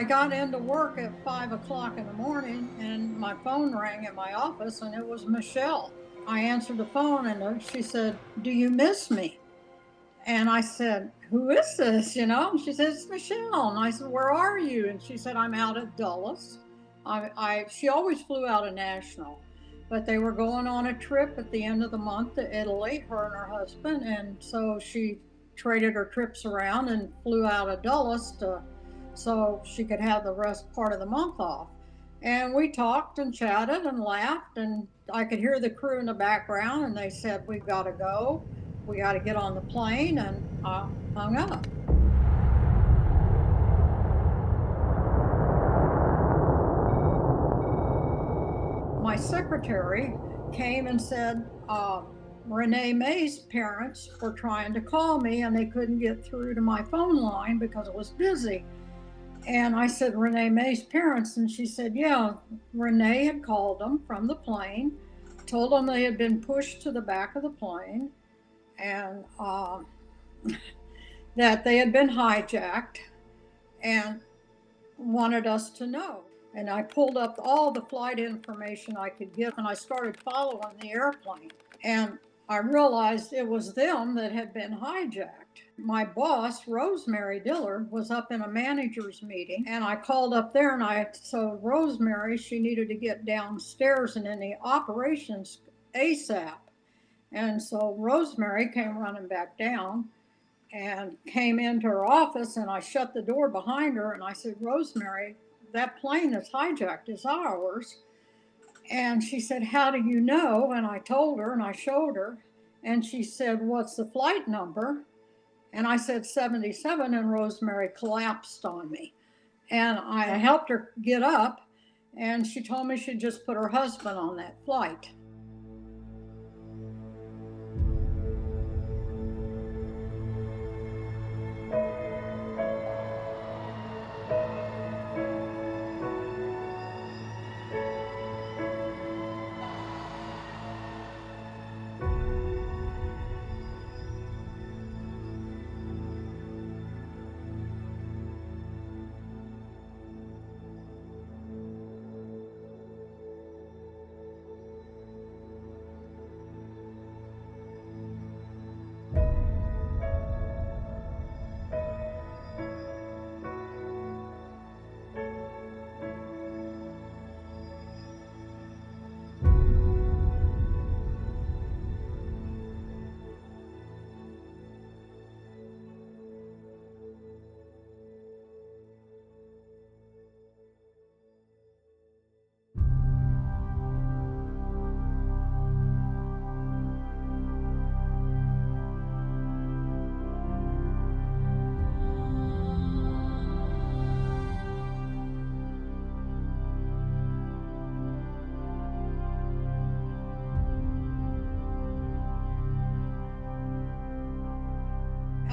I got into work at 5 o'clock in the morning and my phone rang at my office and it was Michelle. I answered the phone and she said, "Do you miss me?" And I said, "Who is this?" And she said, "It's Michelle." And I said, "Where are you?" And she said, "I'm out at Dulles." She always flew out of National, but they were going on a trip at the end of the month to Italy, her and her husband. And so she traded her trips around and flew out of Dulles so she could have the rest part of the month off. And we talked and chatted and laughed, and I could hear the crew in the background, and they said, "We've got to go. We got to get on the plane," and I hung up. My secretary came and said, Renee May's parents were trying to call me and they couldn't get through to my phone line because it was busy. And I said, "Renee May's parents?" And she said, "Yeah, Renee had called them from the plane, told them they had been pushed to the back of the plane, and that they had been hijacked and wanted us to know." And I pulled up all the flight information I could get and I started following the airplane. And I realized it was them that had been hijacked. My boss, Rosemary Diller, was up in a manager's meeting, and I called up there and I told Rosemary she needed to get downstairs and in the operations ASAP. And so Rosemary came running back down and came into her office, and I shut the door behind her and I said, "Rosemary, that plane that's hijacked is ours." And she said, "How do you know?" And I told her and I showed her. And she said, "What's the flight number?" And I said 77, and Rosemary collapsed on me. And I helped her get up, and she told me she'd just put her husband on that flight.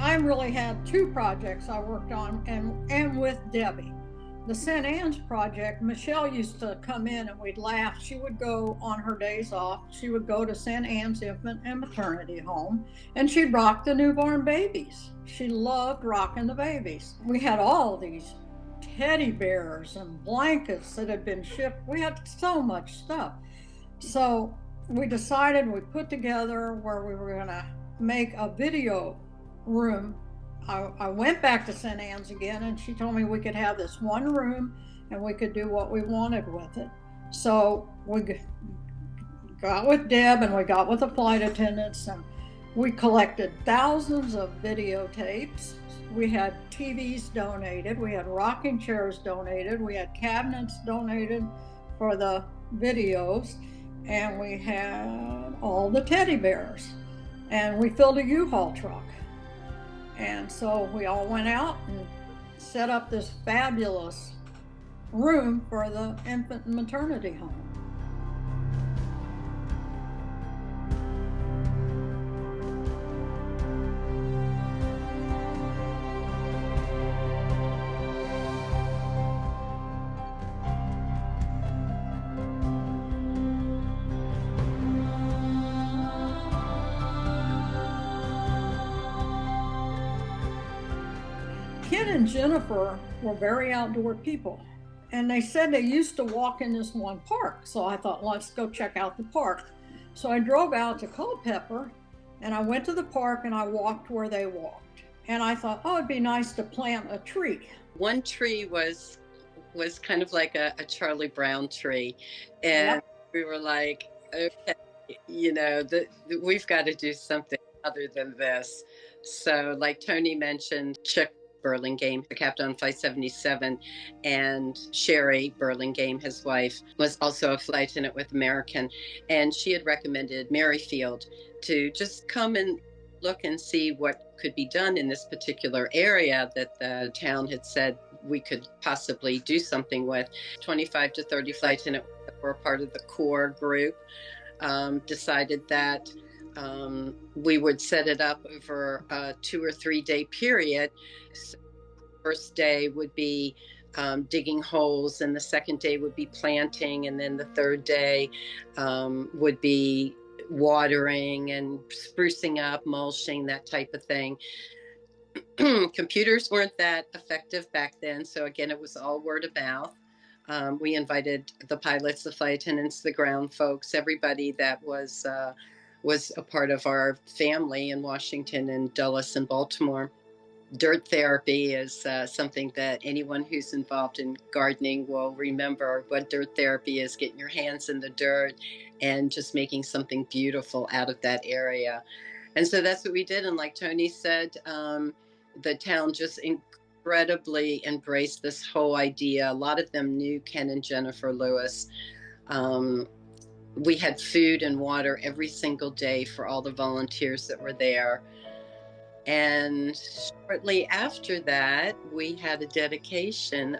I really had two projects I worked on and with Debbie. The St. Anne's project, Michelle used to come in and we'd laugh. She would go on her days off. She would go to St. Anne's Infant and Maternity Home and she'd rock the newborn babies. She loved rocking the babies. We had all these teddy bears and blankets that had been shipped. We had so much stuff. So we decided, we put together where we were going to make a video room. I went back to St. Anne's again and she told me we could have this one room and we could do what we wanted with it. So we got with Deb and we got with the flight attendants and we collected thousands of videotapes. We had TVs donated, we had rocking chairs donated, we had cabinets donated for the videos, and we had all the teddy bears. And we filled a U-Haul truck. And so we all went out and set up this fabulous room for the infant and maternity home. Ken and Jennifer were very outdoor people. And they said they used to walk in this one park. So I thought, let's go check out the park. So I drove out to Culpeper and I went to the park and I walked where they walked. And I thought, oh, it'd be nice to plant a tree. One tree was kind of like a Charlie Brown tree. And Yep. we were like, okay, we've got to do something other than this. So like Tony mentioned, Chuck Burlingame, the captain on Flight 77, and Sherry Burlingame, his wife, was also a flight attendant with American. And she had recommended Merrifield to just come and look and see what could be done in this particular area that the town had said we could possibly do something with. 25 to 30 flight attendants that were part of the core group decided that we would set it up over a 2 or 3 day period. So first day would be digging holes, and the second day would be planting, and then the third day would be watering and sprucing up, mulching, that type of thing. Computers weren't that effective back then, so again, it was all word of mouth. We invited the pilots, the flight attendants, the ground folks, everybody that was a part of our family in Washington and Dulles and Baltimore. Dirt therapy is something that anyone who's involved in gardening will remember what dirt therapy is, getting your hands in the dirt and just making something beautiful out of that area. And so that's what we did. And like Tony said, the town just incredibly embraced this whole idea. A lot of them knew Ken and Jennifer Lewis. We had food and water every single day for all the volunteers that were there. And shortly after that, we had a dedication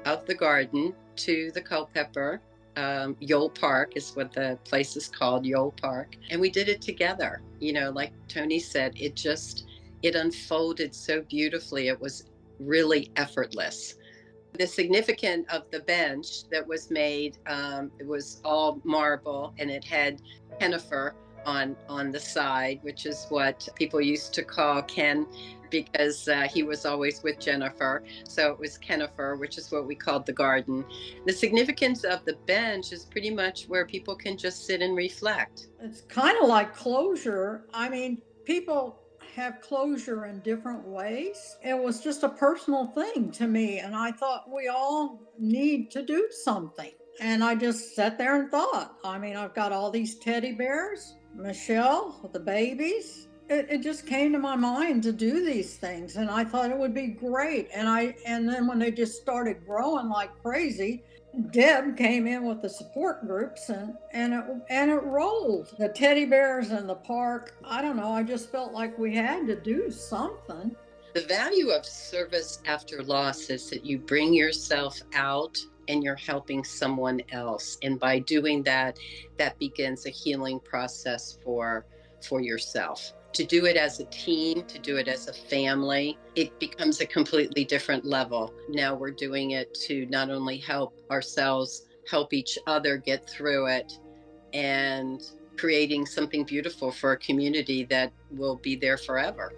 of the garden to the Culpeper. Yole Park is what the place is called, Yole Park. And we did it together. Like Tony said, it unfolded so beautifully. It was really effortless. The significance of the bench that was made, it was all marble, and it had conifer on the side, which is what people used to call Ken, because he was always with Jennifer. So it was conifer, which is what we called the garden. The significance of the bench is pretty much where people can just sit and reflect. It's kind of like closure. I mean, people have closure in different ways. It was just a personal thing to me, and I thought we all need to do something. And I just sat there and thought, I mean, I've got all these teddy bears, Michelle, the babies. It just came to my mind to do these things, and I thought it would be great. And then when they just started growing like crazy, Deb came in with the support groups, and it rolled. The teddy bears in the park. I don't know. I just felt like we had to do something. The value of service after loss is that you bring yourself out and you're helping someone else. And by doing that, that begins a healing process for yourself. To do it as a team, to do it as a family, it becomes a completely different level. Now we're doing it to not only help ourselves, help each other get through it, and creating something beautiful for a community that will be there forever.